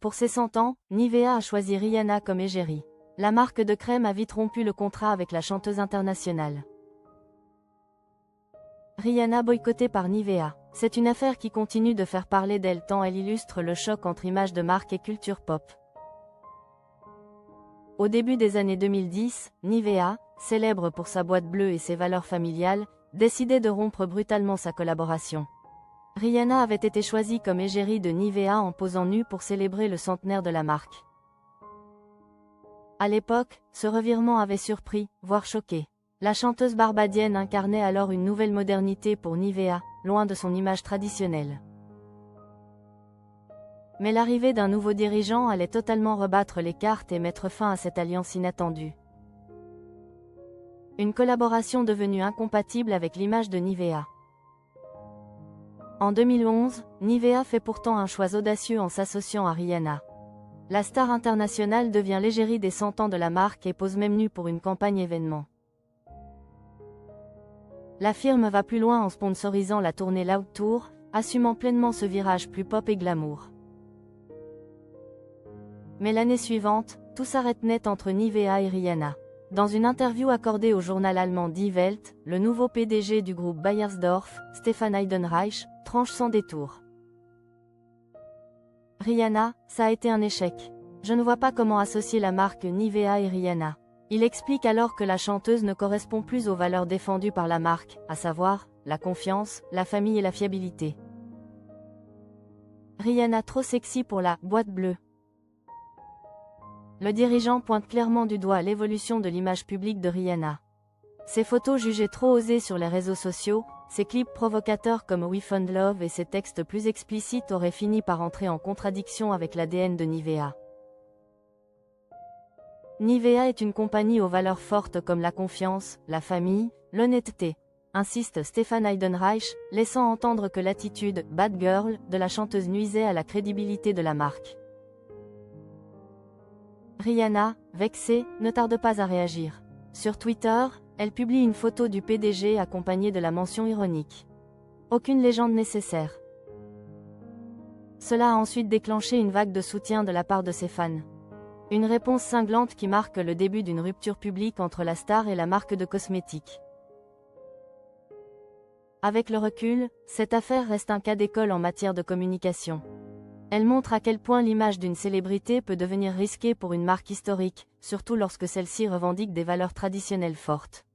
Pour ses 100 ans, Nivea a choisi Rihanna comme égérie. La marque de crème a vite rompu le contrat avec la chanteuse internationale. Rihanna boycottée par Nivea. C'est une affaire qui continue de faire parler d'elle tant elle illustre le choc entre image de marque et culture pop. Au début des années 2010, Nivea, célèbre pour sa boîte bleue et ses valeurs familiales, décidait de rompre brutalement sa collaboration. Rihanna avait été choisie comme égérie de Nivea en posant nue pour célébrer le centenaire de la marque. À l'époque, ce revirement avait surpris, voire choqué. La chanteuse barbadienne incarnait alors une nouvelle modernité pour Nivea, loin de son image traditionnelle. Mais l'arrivée d'un nouveau dirigeant allait totalement rebattre les cartes et mettre fin à cette alliance inattendue. Une collaboration devenue incompatible avec l'image de Nivea. En 2011, Nivea fait pourtant un choix audacieux en s'associant à Rihanna. La star internationale devient l'égérie des 100 ans de la marque et pose même nue pour une campagne événement. La firme va plus loin en sponsorisant la tournée Loud Tour, assumant pleinement ce virage plus pop et glamour. Mais l'année suivante, tout s'arrête net entre Nivea et Rihanna. Dans une interview accordée au journal allemand Die Welt, le nouveau PDG du groupe Beiersdorf, Stefan Heidenreich, tranche sans détour. Rihanna, ça a été un échec. Je ne vois pas comment associer la marque Nivea et Rihanna. Il explique alors que la chanteuse ne correspond plus aux valeurs défendues par la marque, à savoir, la confiance, la famille et la fiabilité. Rihanna trop sexy pour la « boîte bleue ». Le dirigeant pointe clairement du doigt l'évolution de l'image publique de Rihanna. Ses photos jugées trop osées sur les réseaux sociaux, ses clips provocateurs comme We Found Love et ses textes plus explicites auraient fini par entrer en contradiction avec l'ADN de Nivea. Nivea est une compagnie aux valeurs fortes comme la confiance, la famille, l'honnêteté, insiste Stefan Heidenreich, laissant entendre que l'attitude « bad girl » de la chanteuse nuisait à la crédibilité de la marque. Rihanna, vexée, ne tarde pas à réagir. Sur Twitter, elle publie une photo du PDG accompagnée de la mention ironique. Aucune légende nécessaire. Cela a ensuite déclenché une vague de soutien de la part de ses fans. Une réponse cinglante qui marque le début d'une rupture publique entre la star et la marque de cosmétiques. Avec le recul, cette affaire reste un cas d'école en matière de communication. Elle montre à quel point l'image d'une célébrité peut devenir risquée pour une marque historique, surtout lorsque celle-ci revendique des valeurs traditionnelles fortes.